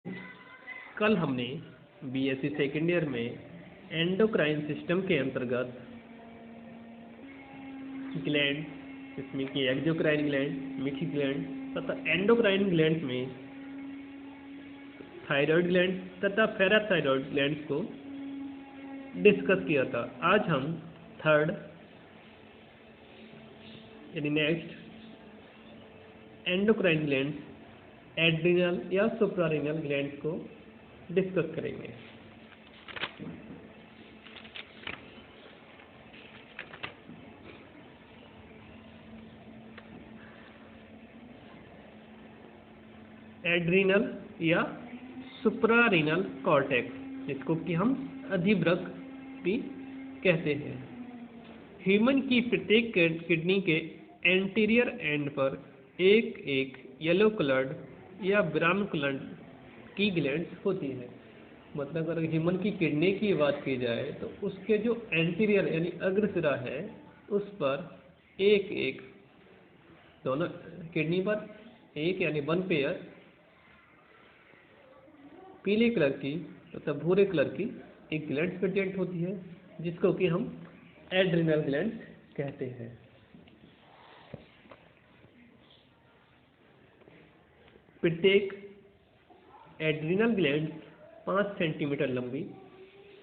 कल हमने BSc second year में एंडोक्राइन सिस्टम के अंतर्गत ग्लैंड, जिसमें कि एक्सोक्राइन ग्लैंड, मिल्की ग्लैंड तथा एंडोक्राइन ग्लैंड्स में थायराइड ग्लैंड तथा पैराथायराइड ग्लैंड्स को डिस्कस किया था। आज हम थर्ड यानी नेक्स्ट एंडोक्राइन ग्लैंड्स, एड्रिनल या सुप्रारेनल ग्लैंड्स को डिस्कस करेंगे। एड्रिनल या सुप्रारेनल कॉर्टेक्स, जिसको कि हम अधिवृक्क भी कहते हैं। ह्यूमन की प्रत्येक किडनी के एंटीरियर एंड पर एक एक येलो कलर्ड या ब्राउन कलर्ड की ग्लैंड्स होती है। मतलब अगर ह्यूमन की किडनी की बात की जाए तो उसके जो एंटीरियर यानी अग्रसिरा है उस पर एक एक, दोनों किडनी पर एक यानी वन पेयर पीले कलर की तथा भूरे कलर की एक ग्लैंड प्रेजेंट होती है, जिसको कि हम एड्रिनल ग्लैंड कहते हैं। प्रत्येक एड्रिनल ग्लैंड 5 सेंटीमीटर लंबी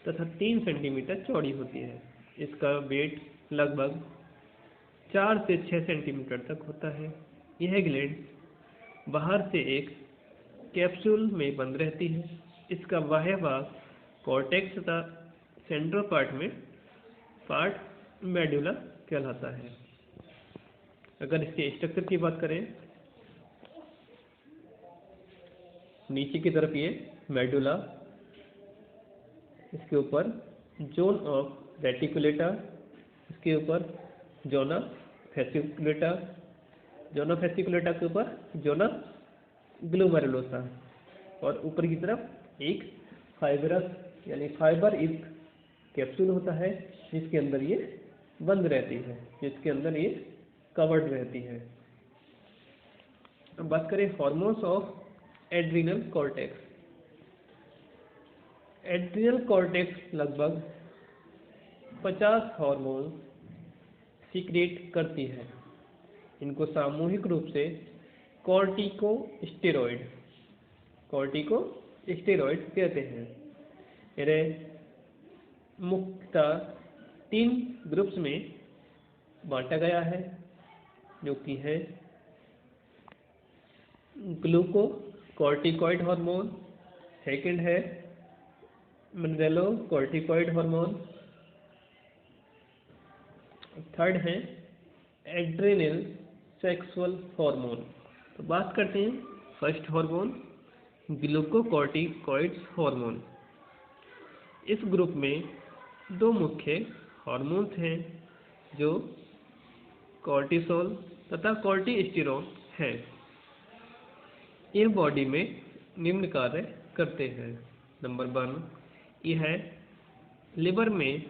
तथा 3 सेंटीमीटर चौड़ी होती है। इसका वेट लगभग 4 से 6 सेंटीमीटर तक होता है। यह ग्लैंड बाहर से एक कैप्सूल में बंद रहती है। इसका बाह्य भाग कॉर्टेक्स तथा सेंट्रल पार्ट मेडुला कहलाता है। अगर इसके स्ट्रक्चर की बात करें, नीचे की तरफ ये मेडुला, इसके ऊपर जोन ऑफ रेटिकुलेटा, इसके ऊपर जोना फेसिकुलेटा, जोना फेसिकुलेटा के ऊपर जोना ग्लोमेरुलोसा, और ऊपर की तरफ एक फाइबरस यानी फाइबर युक्त कैप्सूल होता है, जिसके अंदर ये बंद रहती है, जिसके अंदर ये कवर्ड रहती है। अब बात करें hormones of adrenal cortex. Adrenal cortex लगभग 50 हार्मोन सीक्रेट करती है। इनको सामूहिक रूप से कॉर्टिकोस्टेरॉइड कहते हैं। इन्हें मुख्यतः 3 ग्रुप्स में बांटा गया है, जो कि है ग्लूकोकॉर्टिकॉइड हार्मोन, सेकंड है मिनरेलोकॉर्टिकॉइड हार्मोन, थर्ड है एड्रेनल सेक्सुअल हार्मोन। तो बात करते हैं फर्स्ट हार्मोन, ग्लूकोकॉर्टिकॉइड्स हार्मोन। इस ग्रुप में 2 मुख्य हार्मोन्स हैं, जो कॉर्टिसोल तथा कॉर्टिस्टेरोन हैं। ये बॉडी में निम्न कार्य करते हैं। नंबर 1, यह है लिवर में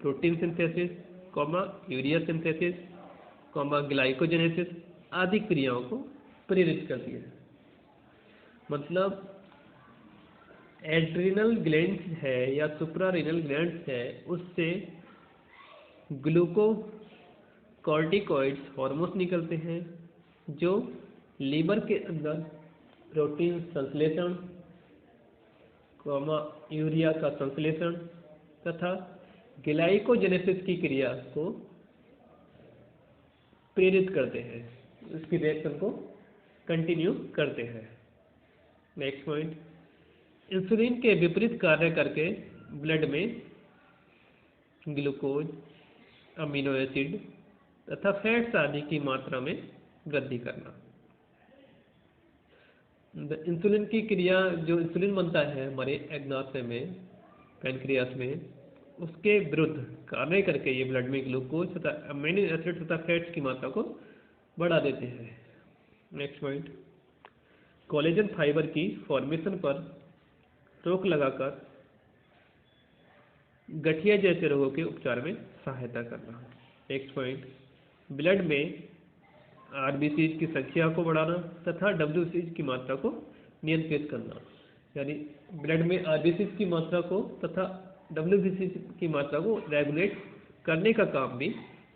protein synthesis, urea synthesis, glycogenesis आदि क्रियाओं को प्रेरित करती है। मतलब एड्रिनल ग्लैंड्स है या सुप्रारेनल ग्लैंड्स है, उससे ग्लूकोकॉर्टिकॉइड्स हार्मोन्स निकलते हैं, जो लीवर के अंदर प्रोटीन संश्लेषण, यूरिया का संश्लेषण तथा ग्लाइकोजेनेसिस की क्रिया को प्रेरित करते हैं, उसकी रिएक्शन को कंटिन्यू करते हैं। नेक्स्ट पॉइंट, इंसुलिन के विपरीत कार्य करके ब्लड में ग्लूकोज, अमीनो एसिड तथा फैट्स आदि की मात्रा में वृद्धि करना। इंसुलिन की क्रिया, जो इंसुलिन बनता है हमारे एग्नाशय में, पैनक्रियास में, उसके विरुद्ध कार्य करके ये ब्लड में ग्लूकोज तथा अमीनो एसिड तथा फैट्स की मात्रा को बढ़ा देते हैं। नेक्स्ट पॉइंट, कोलेजन फाइबर की फॉर्मेशन पर रोक लगाकर गठिया जैसे रोगों के उपचार में सहायता करना। नेक्स्ट पॉइंट, ब्लड में आरबीसीज की संख्या को बढ़ाना तथा डब्ल्यूसीज की मात्रा को नियंत्रित करना। यानी ब्लड में आरबीसी की मात्रा को तथा डब्ल्यूबीसी की मात्रा को रेगुलेट करने का काम भी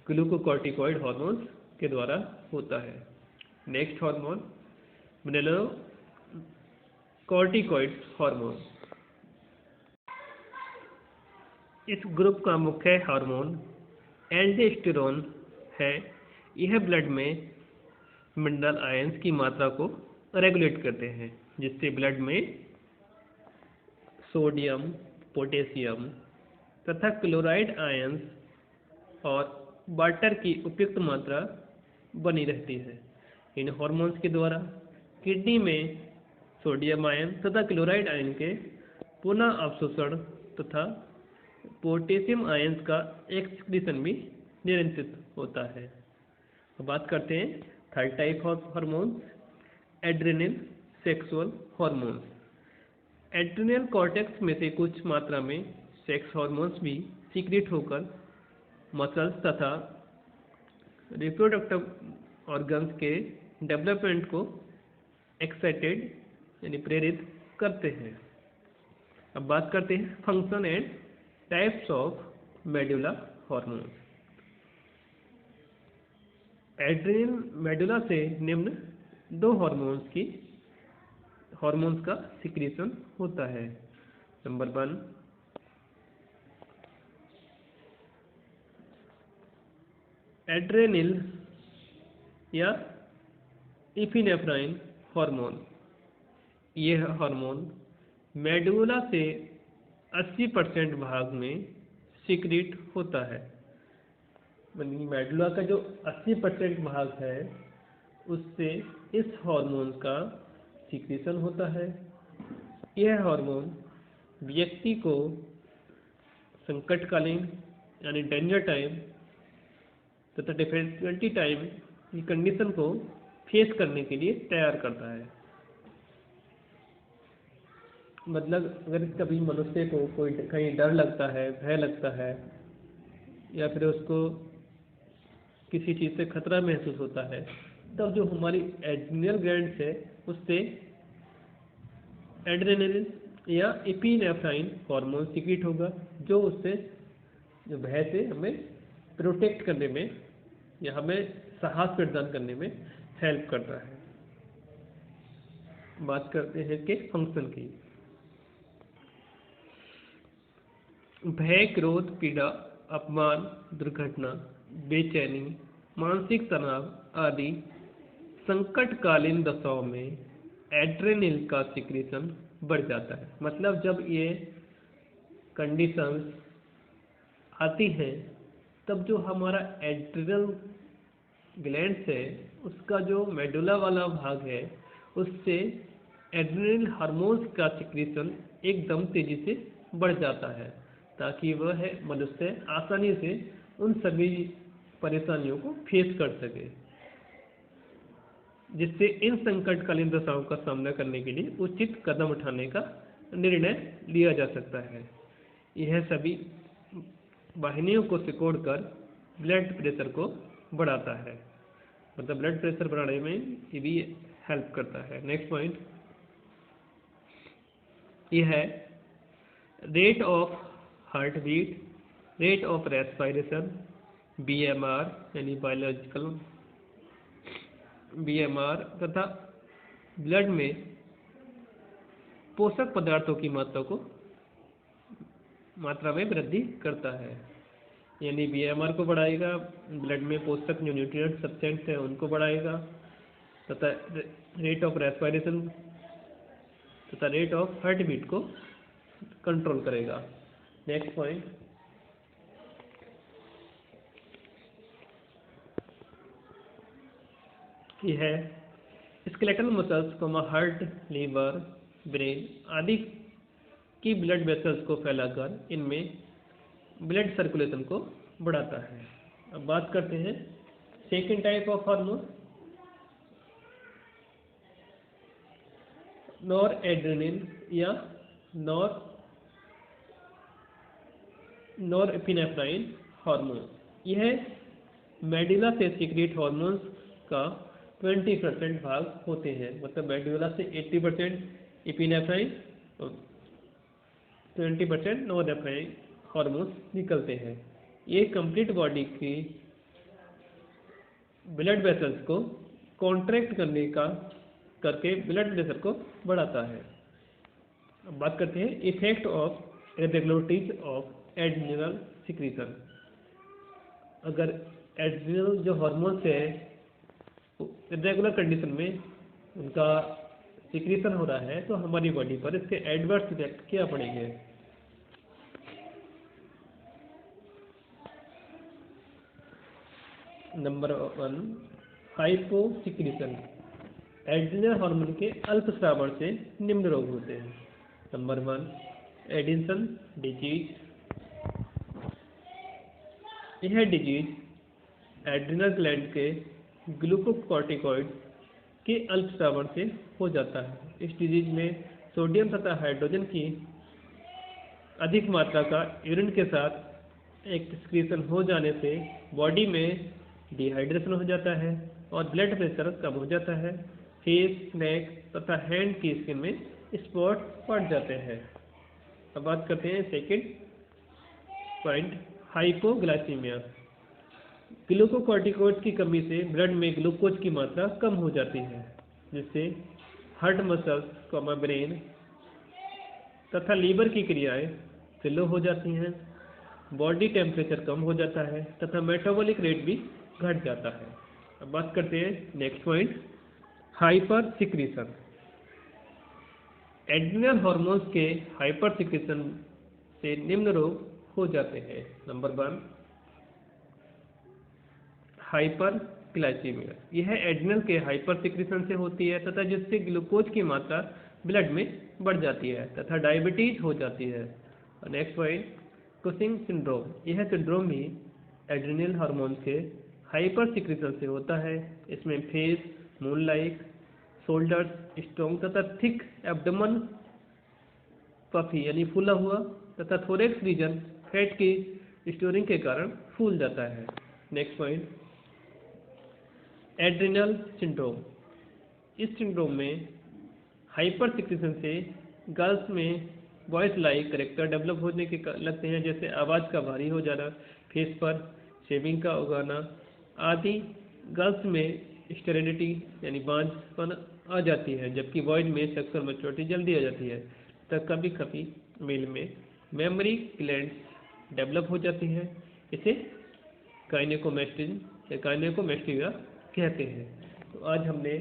ग्लूकोकॉर्टिकॉइड हार्मोन के द्वारा होता है। Next hormone mineralocorticoid hormone. इस ग्रुप का मुख्य हार्मोन एल्डोस्टेरोन है। यह ब्लड में मिनरल आयंस की मात्रा को रेगुलेट करते हैं, जिससे ब्लड में सोडियम, पोटेशियम तथा क्लोराइड आयंस और वाटर की उपयुक्त मात्रा बनी रहती है। इन हार्मोन्स के द्वारा किडनी में सोडियम आयन तथा क्लोराइड आयन के पुनः अवशोषण तथा पोटेशियम आयंस का एक्सक्रीशन भी नियंत्रित होता है। अब बात करते हैं third type of hormones, adrenal sexual hormones. Adrenal cortex में से कुछ मात्रा में सेक्स हार्मोन्स भी सीक्रेट होकर मसल्स तथा रिप्रोडक्टिव ऑर्गन्स के डेवलपमेंट को एक्साइटेड यानी प्रेरित करते हैं। अब बात करते हैं function and types of medulla hormones. Adrenal medulla से निम्न दो हार्मोन्स का सिक्रीशन होता है। नंबर 1 एड्रेनल या इपिनेफ्राइन हार्मोन। यह हार्मोन मेडुला से 80% भाग में सीक्रेट होता है। मेडुला का जो 80% भाग है उससे इस हार्मोन का सीक्रेशन होता है। यह हार्मोन व्यक्ति को संकटकालीन यानी डेंजर टाइम तथा डिफिकल्टी टाइम की कंडीशन को फेस करने के लिए तैयार करता है। मतलब अगर कभी मनुष्य को कोई कहीं डर लगता है, भय लगता है या फिर उसको किसी चीज़ से खतरा महसूस होता है, तब जो हमारी एड्रेनल ग्लैंड्स है उससे एड्रेनलिन या एपिनेफ्राइन हार्मोन सीक्रेट होगा, जो उससे जो भय से हमें प्रोटेक्ट करने में या हमें साहस प्रदान करने में हेल्प करता है। बात करते हैं कि फंक्शन की। भय, क्रोध, पीड़ा, अपमान, दुर्घटना, बेचैनी, मानसिक तनाव आदि संकटकालीन दशाओं में एड्रेनल का सिक्रीशन बढ़ जाता है। मतलब जब ये कंडीशंस आती हैं तब जो हमारा एड्रेनल ग्लैंड्स है उसका जो मेडुला वाला भाग है उससे एड्रेनल हार्मोन्स का सिक्रीशन एकदम तेजी से बढ़ जाता है, ताकि वह मनुष्य आसानी से उन सभी परेशानियों को फेस कर सके, जिससे इन संकटकालीन दशाओं का सामना करने के लिए उचित कदम उठाने का निर्णय लिया जा सकता है। यह सभी वाहिनियों को सिकोड़कर ब्लड प्रेशर को बढ़ाता है, मतलब ब्लड प्रेशर बढ़ाने में ये भी हेल्प करता है। नेक्स्ट पॉइंट यह है rate of heart beat, rate of respiration, BMR यानी बायोलॉजिकल BMR तथा ब्लड में पोषक पदार्थों की मात्रा में वृद्धि करता है। यानी BMR को बढ़ाएगा, ब्लड में पोषक जो न्यूट्रिएंट सब्सटेंस है उनको बढ़ाएगा तथा रेट ऑफ रेस्पिरेशन तथा रेट ऑफ हार्ट बीट को कंट्रोल करेगा। नेक्स्ट पॉइंट यह है स्केलेटल मसल्स को हार्ट, लीवर, ब्रेन आदि की ब्लड वेसल्स को फैलाकर इनमें ब्लड सर्कुलेशन को बढ़ाता है। अब बात करते हैं second type of hormone, nor adrenaline या नॉर एपिनेफ्राइन हार्मोन। यह मेडुला से सीक्रेट हार्मोन्स का 20% भाग होते हैं। मतलब मेडुला से 80% एपिनेफ्राइन तो 20% नॉन एफाइन हार्मोन्स निकलते हैं। ये कंप्लीट बॉडी की ब्लड वेसल्स को कॉन्ट्रैक्ट करके ब्लड प्रेशर को बढ़ाता है। अब बात करते हैं effect of irregularities of adrenal secretion. अगर एड्रिनल जो हार्मोन्स है इरेगुलर कंडीशन में उनका सिक्रीशन हो रहा है तो हमारी बॉडी पर इसके एडवर्स इफेक्ट क्या पड़ेंगे। Number 1, hyposecretion. एड्रिनल हार्मोन के अल्पस्रावन से निम्न रोग होते हैं। Number 1, Addison disease. यह डिजीज एड्रिनल ग्लैंड के ग्लूकोकॉर्टिकॉइड के अल्पस्रावन से हो जाता है। इस डिजीज में सोडियम तथा हाइड्रोजन की अधिक मात्रा का यूरिन के साथ एक्सक्रीशन हो जाने से बॉडी में डिहाइड्रेशन हो जाता है और ब्लड प्रेशर कम हो जाता है। फेस, नेक तथा हैंड की स्किन में स्पॉट पड़ जाते हैं। अब बात करते हैं सेकंड पॉइंट, हाइपोग्लाइसीमिया। ग्लूकोकॉर्टिकॉइड की कमी से ब्लड में ग्लूकोज की मात्रा कम हो जाती है जिससे हार्ट मसल्स, ब्रेन तथा लीवर की क्रियाएं स्लो हो जाती हैं, बॉडी टेम्परेचर कम हो जाता है तथा मेटाबॉलिक रेट भी घट जाता है। अब बात करते हैं next point, hypersecretion. Adrenal hormones के हाइपर सिक्रीशन से निम्न रोग हो जाते हैं। Number 1, hyperglycaemia. यह एड्रिनल के हाइपर सिक्रीशन से होती है तथा जिससे ग्लूकोज की मात्रा ब्लड में बढ़ जाती है तथा डायबिटीज हो जाती है। Next point, Cushing syndrome. यह सिंड्रोम भी एड्रिनल हार्मोन के हाइपर सिक्रीशन से होता है। इसमें face, moon like, shoulders strong तथा थिक एब्डोमेन पफी यानी फूला हुआ तथा थोरेक्स रीजन फैट की स्टोरिंग के कारण फूल जाता है। Next point, adrenal syndrome. इस सिंड्रोम में हाइपर सिक्रीशन से गर्ल्स में वॉइस लाइक करेक्टर डेवलप होने के लगते हैं, जैसे आवाज़ का भारी हो जाना, फेस पर शेविंग का उगाना आदि। गर्ल्स में स्टेरिलिटी यानी बांझपन आ जाती है, जबकि बॉयज में सेक्सुअल मैच्योरिटी जल्दी आ जाती है। तो कभी कभी मेल में मेमोरी ग्लैंड्स डेवलप हो जाती हैं। इसे गायनेकोमैस्टिया या गायनेकोमैस्टिया कहते हैं। तो आज हमने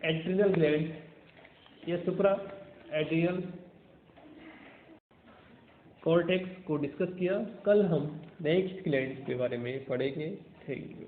एड्रिनल ग्लैंड या सुप्रा एड्रिनल कॉर्टेक्स को डिस्कस किया। कल हम नेक्स्ट ग्लैंड के बारे में पढ़ेंगे। Thank you.